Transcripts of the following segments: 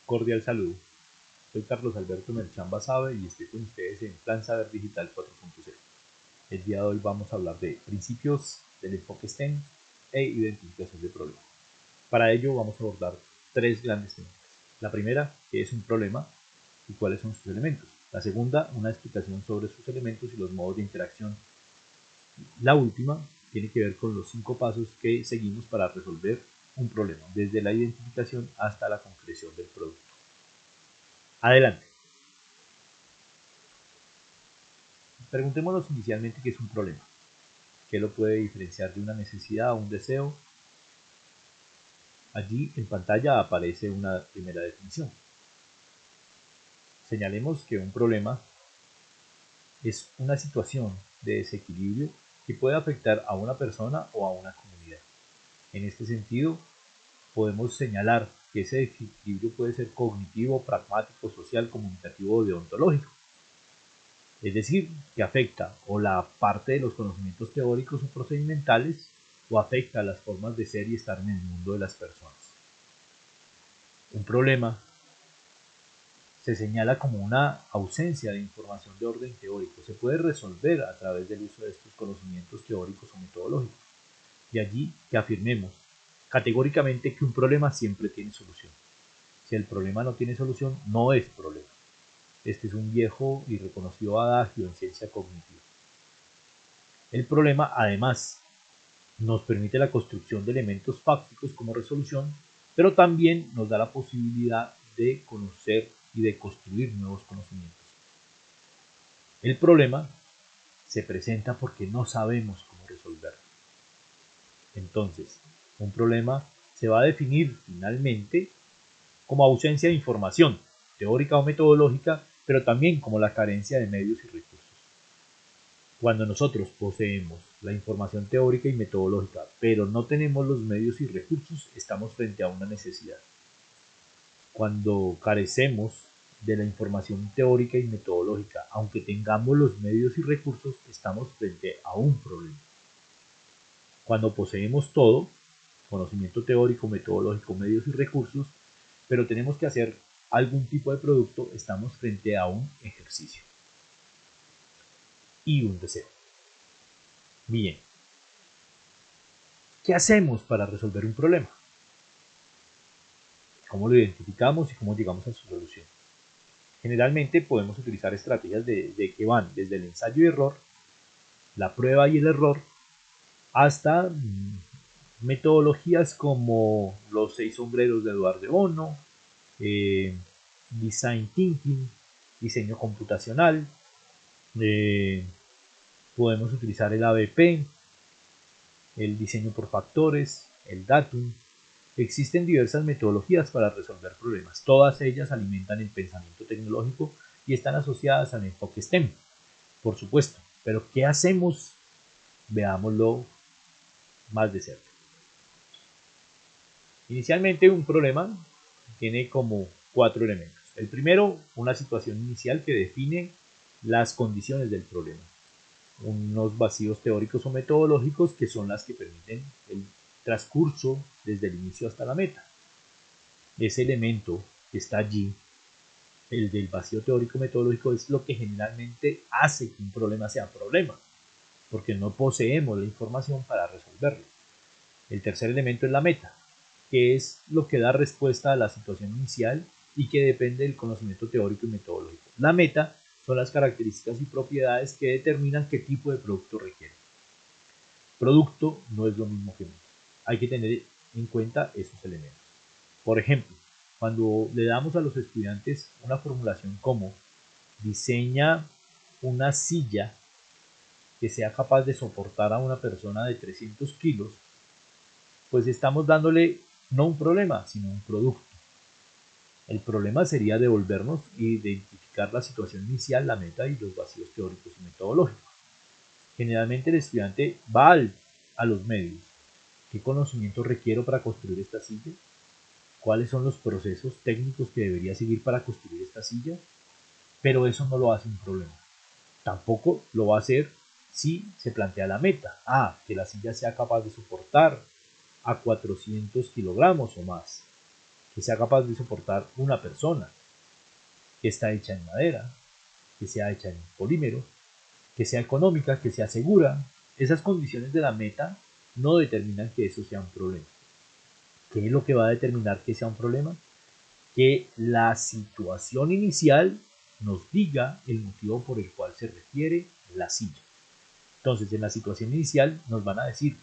Cordial saludo. Soy Carlos Alberto Melchán Basabe y estoy con ustedes en Plan Saber Digital 4.0. El día de hoy vamos a hablar de principios del enfoque STEM e identificación de problemas. Para ello vamos a abordar tres grandes temáticas. La primera, qué es un problema y cuáles son sus elementos. La segunda, una explicación sobre sus elementos y los modos de interacción. La última tiene que ver con los 5 pasos que seguimos para resolver un problema, desde la identificación hasta la concreción del producto. Adelante. Preguntémonos inicialmente qué es un problema, qué lo puede diferenciar de una necesidad o un deseo. Allí en pantalla aparece una primera definición. Señalemos que un problema es una situación de desequilibrio que puede afectar a una persona o a una comunidad. En este sentido, podemos señalar que ese desequilibrio puede ser cognitivo, pragmático, social, comunicativo o deontológico. Es decir, que afecta o la parte de los conocimientos teóricos o procedimentales o afecta las formas de ser y estar en el mundo de las personas. Un problema se señala como una ausencia de información de orden teórico. Se puede resolver a través del uso de estos conocimientos teóricos o metodológicos. De allí que afirmemos categóricamente que un problema siempre tiene solución. Si el problema no tiene solución, no es problema. Este es un viejo y reconocido adagio en ciencia cognitiva. El problema, además, nos permite la construcción de elementos fácticos como resolución, pero también nos da la posibilidad de conocer y de construir nuevos conocimientos. El problema se presenta porque no sabemos cómo resolverlo. Entonces, un problema se va a definir finalmente como ausencia de información teórica o metodológica, pero también como la carencia de medios y recursos. Cuando nosotros poseemos la información teórica y metodológica, pero no tenemos los medios y recursos, estamos frente a una necesidad. Cuando carecemos de la información teórica y metodológica, aunque tengamos los medios y recursos, estamos frente a un problema. Cuando poseemos todo, conocimiento teórico, metodológico, medios y recursos, pero tenemos que hacer algún tipo de producto, estamos frente a un ejercicio y un deseo. Bien, ¿qué hacemos para resolver un problema? ¿Cómo lo identificamos y cómo llegamos a su solución? Generalmente podemos utilizar estrategias de que van desde el ensayo y error, la prueba y el error, hasta metodologías como los 6 sombreros de Eduardo de Bono, design thinking, diseño computacional, podemos utilizar el ABP, el diseño por factores, el datum. Existen diversas metodologías para resolver problemas. Todas ellas alimentan el pensamiento tecnológico y están asociadas al enfoque STEM, por supuesto. Pero ¿qué hacemos? Veámoslo más de cerca. Inicialmente un problema tiene como 4 elementos. El primero, una situación inicial que define las condiciones del problema. Unos vacíos teóricos o metodológicos que son las que permiten el transcurso desde el inicio hasta la meta. Ese elemento que está allí, el del vacío teórico metodológico, es lo que generalmente hace que un problema sea problema, porque no poseemos la información para resolverlo. El tercer elemento es la meta, que es lo que da respuesta a la situación inicial y que depende del conocimiento teórico y metodológico. La meta son las características y propiedades que determinan qué tipo de producto requiere. Producto no es lo mismo que meta. Hay que tener en cuenta esos elementos. Por ejemplo, cuando le damos a los estudiantes una formulación como diseña una silla que sea capaz de soportar a una persona de 300 kilos, pues estamos dándole no un problema, sino un producto. El problema sería devolvernos e identificar la situación inicial, la meta y los vacíos teóricos y metodológicos. Generalmente el estudiante va a los medios. ¿Qué conocimiento requiero para construir esta silla? ¿Cuáles son los procesos técnicos que debería seguir para construir esta silla? Pero eso no lo hace un problema. Tampoco lo va a hacer si se plantea la meta. Que la silla sea capaz de soportar a 400 kilogramos o más. que sea capaz de soportar una persona, que está hecha en madera, que sea hecha en polímero, que sea económica, que sea segura. Esas condiciones de la meta no determinan que eso sea un problema. ¿Qué es lo que va a determinar que sea un problema? Que la situación inicial nos diga el motivo por el cual se requiere la silla. Entonces, en la situación inicial nos van a decir,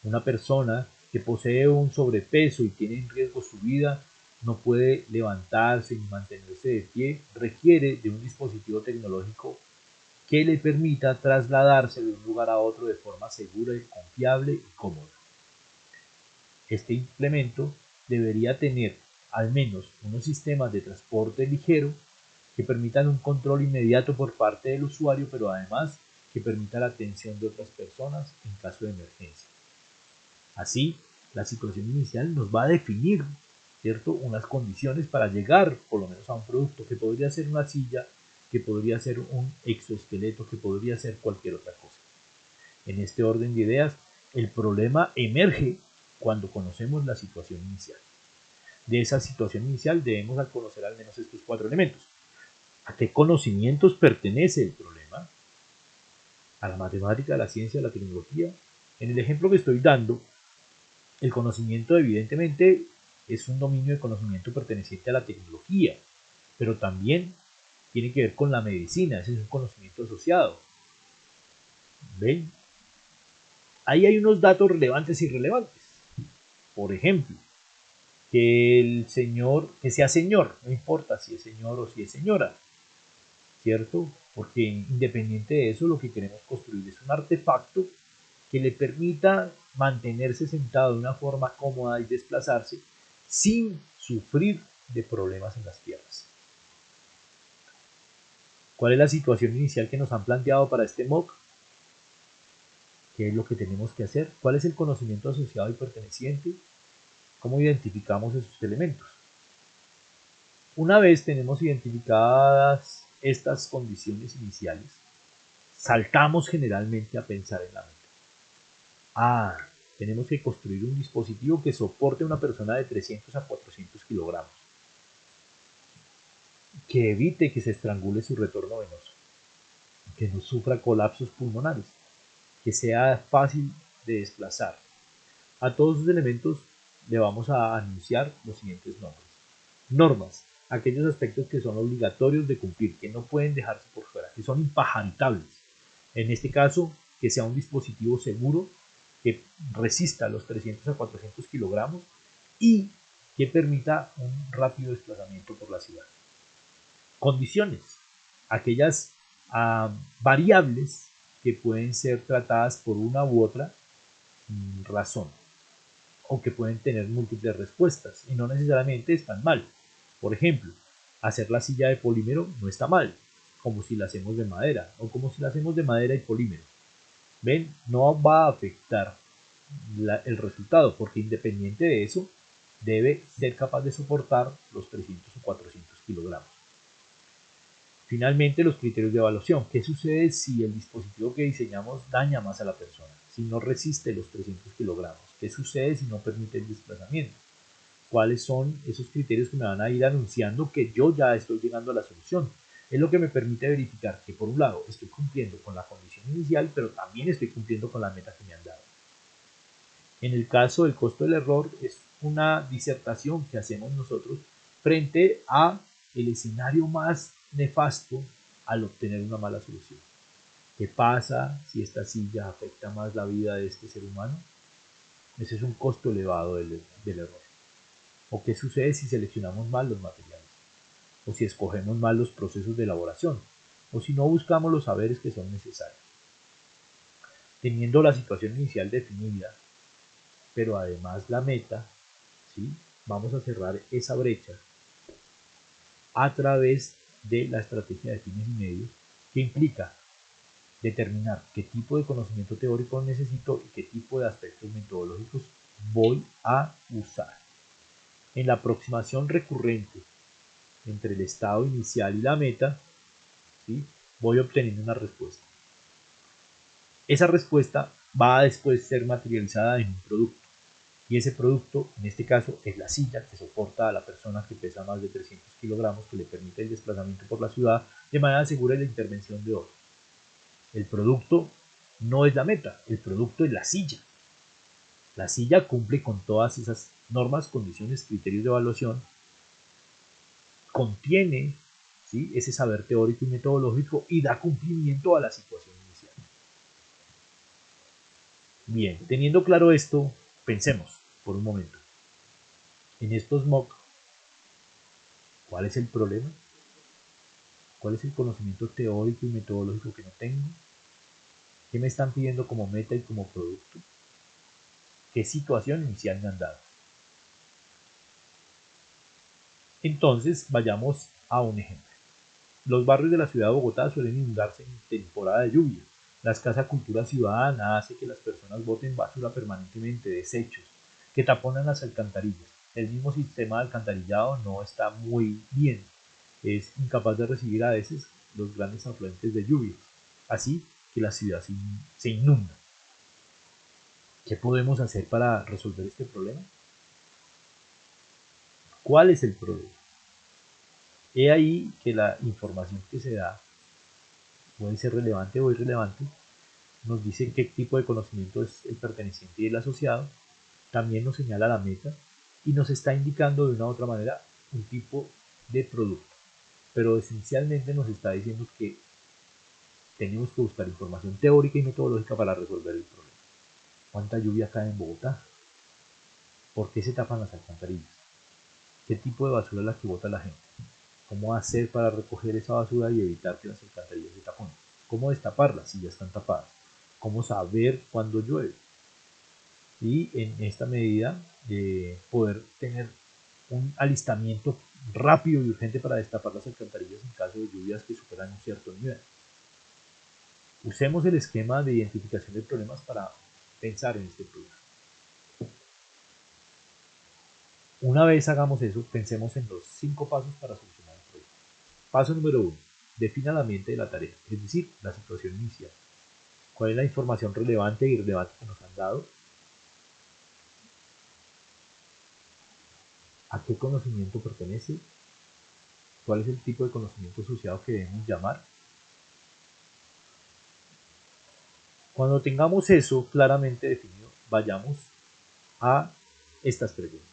una persona que posee un sobrepeso y tiene en riesgo su vida, no puede levantarse ni mantenerse de pie, requiere de un dispositivo tecnológico que le permita trasladarse de un lugar a otro de forma segura y confiable y cómoda. Este implemento debería tener al menos unos sistemas de transporte ligero que permitan un control inmediato por parte del usuario, pero además que permita la atención de otras personas en caso de emergencia. Así, la situación inicial nos va a definir, ¿cierto?, unas condiciones para llegar por lo menos a un producto que podría ser una silla, que podría ser un exoesqueleto, que podría ser cualquier otra cosa. En este orden de ideas, el problema emerge cuando conocemos la situación inicial. De esa situación inicial debemos conocer al menos estos 4 elementos. ¿A qué conocimientos pertenece el problema? ¿A la matemática, a la ciencia, a la tecnología? En el ejemplo que estoy dando, el conocimiento evidentemente es un dominio de conocimiento perteneciente a la tecnología, pero también tiene que ver con la medicina, ese es un conocimiento asociado. ¿Ven? Ahí hay unos datos relevantes e irrelevantes. Por ejemplo, que el señor, que sea señor, no importa si es señor o si es señora, ¿cierto? Porque independiente de eso, lo que queremos construir es un artefacto que le permita mantenerse sentado de una forma cómoda y desplazarse sin sufrir de problemas en las piernas. ¿Cuál es la situación inicial que nos han planteado para este mock? ¿Qué es lo que tenemos que hacer? ¿Cuál es el conocimiento asociado y perteneciente? ¿Cómo identificamos esos elementos? Una vez tenemos identificadas estas condiciones iniciales, saltamos generalmente a pensar en la meta. Tenemos que construir un dispositivo que soporte a una persona de 300 a 400 kilogramos, que evite que se estrangule su retorno venoso, que no sufra colapsos pulmonares, que sea fácil de desplazar. A todos esos elementos le vamos a anunciar los siguientes nombres. Normas, aquellos aspectos que son obligatorios de cumplir, que no pueden dejarse por fuera, que son impajantables. En este caso, que sea un dispositivo seguro, que resista los 300 a 400 kilogramos y que permita un rápido desplazamiento por la ciudad. Condiciones, aquellas variables que pueden ser tratadas por una u otra razón o que pueden tener múltiples respuestas y no necesariamente están mal. Por ejemplo, hacer la silla de polímero no está mal, como si la hacemos de madera o como si la hacemos de madera y polímero. ¿Ven? No va a afectar el resultado porque independiente de eso debe ser capaz de soportar los 300 o 400 kilogramos. Finalmente, los criterios de evaluación. ¿Qué sucede si el dispositivo que diseñamos daña más a la persona? Si no resiste los 300 kilogramos. ¿Qué sucede si no permite el desplazamiento? ¿Cuáles son esos criterios que me van a ir anunciando que yo ya estoy llegando a la solución? Es lo que me permite verificar que, por un lado, estoy cumpliendo con la condición inicial, pero también estoy cumpliendo con la meta que me han dado. En el caso del costo del error, es una disertación que hacemos nosotros frente a el escenario más nefasto al obtener una mala solución. ¿Qué pasa si esta silla afecta más la vida de este ser humano? Ese es un costo elevado del error. ¿O qué sucede si seleccionamos mal los materiales? ¿O si escogemos mal los procesos de elaboración? ¿O si no buscamos los saberes que son necesarios? Teniendo la situación inicial definida, pero además la meta, ¿sí? Vamos a cerrar esa brecha a través de la estrategia de fines y medios, que implica determinar qué tipo de conocimiento teórico necesito y qué tipo de aspectos metodológicos voy a usar. En la aproximación recurrente entre el estado inicial y la meta, ¿sí?, voy obteniendo una respuesta. Esa respuesta va a después ser materializada en un producto. Y ese producto, en este caso, es la silla que soporta a la persona que pesa más de 300 kilogramos, que le permite el desplazamiento por la ciudad de manera segura y la intervención de otros. El producto no es la meta, el producto es la silla. La silla cumple con todas esas normas, condiciones, criterios de evaluación, contiene, ¿sí?, ese saber teórico y metodológico y da cumplimiento a la situación inicial. Bien, teniendo claro esto, pensemos por un momento. En estos MOOC, ¿cuál es el problema? ¿Cuál es el conocimiento teórico y metodológico que no tengo? ¿Qué me están pidiendo como meta y como producto? ¿Qué situación inicial me han dado? Entonces, vayamos a un ejemplo. Los barrios de la ciudad de Bogotá suelen inundarse en temporada de lluvia. La escasa cultura ciudadana hace que las personas boten basura permanentemente, desechos, que taponan las alcantarillas. El mismo sistema de alcantarillado no está muy bien. Es incapaz de recibir a veces los grandes afluentes de lluvia. Así que la ciudad se inunda. ¿Qué podemos hacer para resolver este problema? ¿Cuál es el problema? He ahí que la información que se da puede ser relevante o irrelevante, nos dice qué tipo de conocimiento es el perteneciente y el asociado, también nos señala la meta y nos está indicando de una u otra manera un tipo de producto. Pero esencialmente nos está diciendo que tenemos que buscar información teórica y metodológica para resolver el problema. ¿Cuánta lluvia cae en Bogotá? ¿Por qué se tapan las alcantarillas? ¿Qué tipo de basura es la que bota la gente? ¿Cómo hacer para recoger esa basura y evitar que las alcantarillas se taponen? ¿Cómo destaparlas si ya están tapadas? ¿Cómo saber cuándo llueve? Y en esta medida poder tener un alistamiento rápido y urgente para destapar las alcantarillas en caso de lluvias que superan un cierto nivel. Usemos el esquema de identificación de problemas para pensar en este problema. Una vez hagamos eso, pensemos en los 5 pasos para solucionar el problema. Paso número 1. Defina la mente de la tarea, es decir, la situación inicial. ¿Cuál es la información relevante e irrelevante que nos han dado? ¿A qué conocimiento pertenece? ¿Cuál es el tipo de conocimiento asociado que debemos llamar? Cuando tengamos eso claramente definido, vayamos a estas preguntas.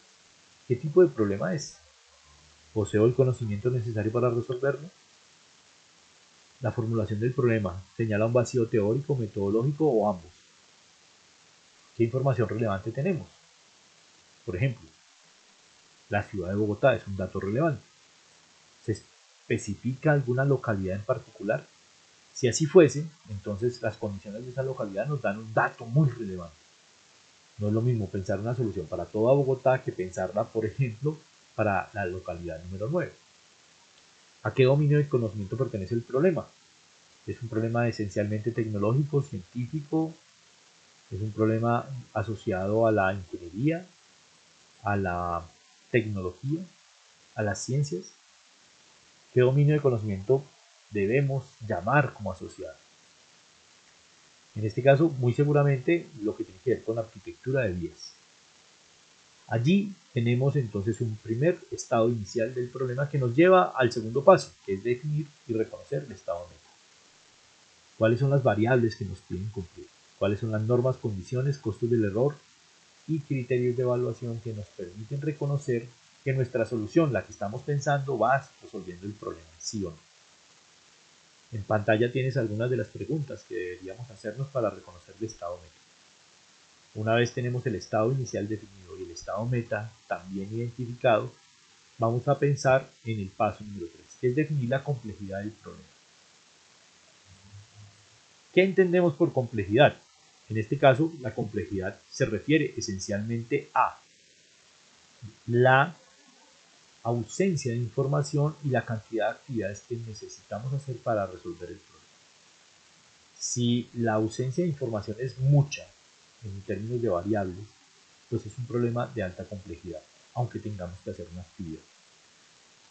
¿Qué tipo de problema es? ¿Poseo el conocimiento necesario para resolverlo? La formulación del problema señala un vacío teórico, metodológico o ambos. ¿Qué información relevante tenemos? Por ejemplo, la ciudad de Bogotá es un dato relevante. ¿Se especifica alguna localidad en particular? Si así fuese, entonces las condiciones de esa localidad nos dan un dato muy relevante. No es lo mismo pensar una solución para toda Bogotá que pensarla, por ejemplo, para la localidad número 9. ¿A qué dominio del conocimiento pertenece el problema? ¿Es un problema esencialmente tecnológico, científico? ¿Es un problema asociado a la ingeniería, a la tecnología, a las ciencias? ¿Qué dominio de conocimiento debemos llamar como asociado? En este caso, muy seguramente lo que tiene que ver con la arquitectura de vías. Allí tenemos entonces un primer estado inicial del problema que nos lleva al segundo paso, que es definir y reconocer el estado meta. ¿Cuáles son las variables que nos piden cumplir? ¿Cuáles son las normas, condiciones, costos del error y criterios de evaluación que nos permiten reconocer que nuestra solución, la que estamos pensando, va resolviendo el problema, sí o no? En pantalla tienes algunas de las preguntas que deberíamos hacernos para reconocer el estado meta. Una vez tenemos el estado inicial definido y el estado meta también identificado, vamos a pensar en el paso número 3, que es definir la complejidad del problema. ¿Qué entendemos por complejidad? En este caso, la complejidad se refiere esencialmente a la ausencia de información y la cantidad de actividades que necesitamos hacer para resolver el problema. Si la ausencia de información es mucha en términos de variables, pues es un problema de alta complejidad, aunque tengamos que hacer una actividad.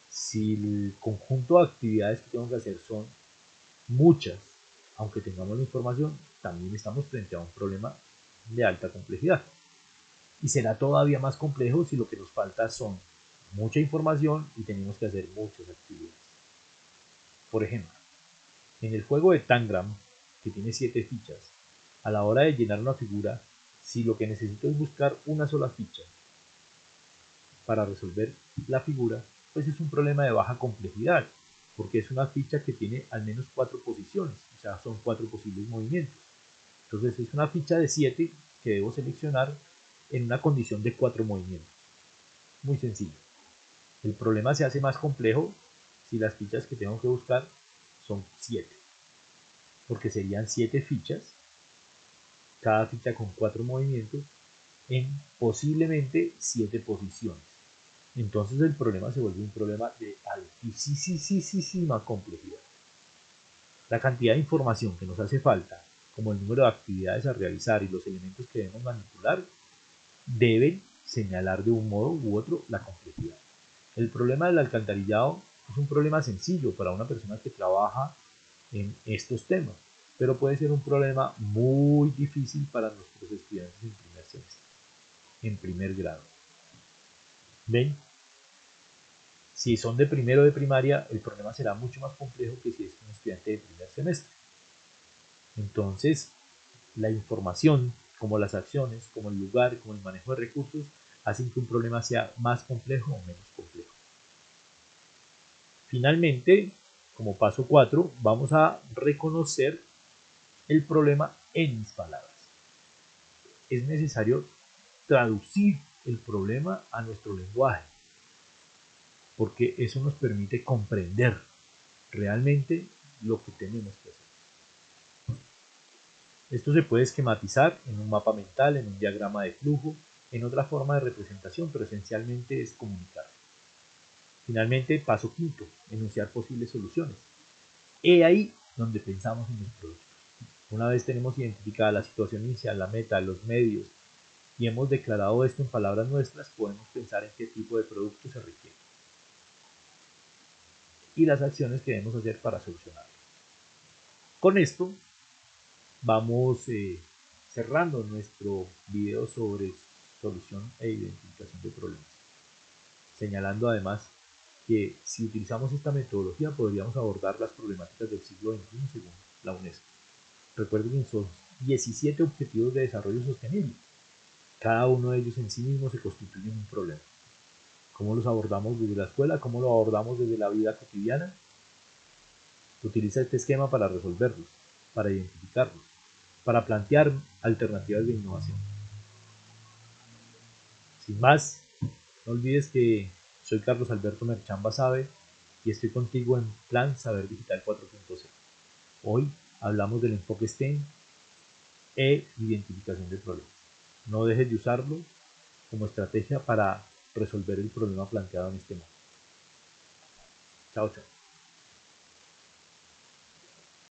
Si el conjunto de actividades que tengo que hacer son muchas, aunque tengamos la información, también estamos frente a un problema de alta complejidad. Y será todavía más complejo si lo que nos falta son mucha información y tenemos que hacer muchas actividades. Por ejemplo, en el juego de Tangram, que tiene 7 fichas, a la hora de llenar una figura, si lo que necesito es buscar una sola ficha para resolver la figura, pues es un problema de baja complejidad, porque es una ficha que tiene al menos 4 posiciones, o sea, son 4 posibles movimientos. Entonces es una ficha de 7 que debo seleccionar en una condición de 4 movimientos. Muy sencillo. El problema se hace más complejo si las fichas que tengo que buscar son 7, porque serían 7 fichas, cada ficha con 4 movimientos, en posiblemente 7 posiciones. Entonces el problema se vuelve un problema de altísima complejidad. La cantidad de información que nos hace falta, como el número de actividades a realizar y los elementos que debemos manipular, deben señalar de un modo u otro la complejidad. El problema del alcantarillado es un problema sencillo para una persona que trabaja en estos temas, pero puede ser un problema muy difícil para nuestros estudiantes en primer semestre, en primer grado. ¿Ven? Si son de primero de primaria, el problema será mucho más complejo que si es un estudiante de primer semestre. Entonces, la información, como las acciones, como el lugar, como el manejo de recursos, hacen que un problema sea más complejo o menos complejo. Finalmente, como paso 4, vamos a reconocer el problema en mis palabras. Es necesario traducir el problema a nuestro lenguaje, porque eso nos permite comprender realmente lo que tenemos que hacer. Esto se puede esquematizar en un mapa mental, en un diagrama de flujo, en otra forma de representación, pero esencialmente es comunicar. Finalmente, paso quinto, enunciar posibles soluciones. He ahí donde pensamos en los productos. Una vez tenemos identificada la situación inicial, la meta, los medios, y hemos declarado esto en palabras nuestras, podemos pensar en qué tipo de producto se requiere y las acciones que debemos hacer para solucionarlo. Con esto vamos cerrando nuestro video sobre solución e identificación de problemas, señalando además que si utilizamos esta metodología podríamos abordar las problemáticas del siglo XXI según la UNESCO. Recuerden que son 17 objetivos de desarrollo sostenible. Cada uno de ellos en sí mismo se constituye en un problema. ¿Cómo los abordamos desde la escuela? ¿Cómo lo abordamos desde la vida cotidiana? Utiliza este esquema para resolverlos, para identificarlos, para plantear alternativas de innovación. Sin más, no olvides que soy Carlos Alberto Merchán Basabe y estoy contigo en Plan Saber Digital 4.0. Hoy hablamos del enfoque STEM e identificación de problemas. No dejes de usarlo como estrategia para resolver el problema planteado en este momento. Chao, chao.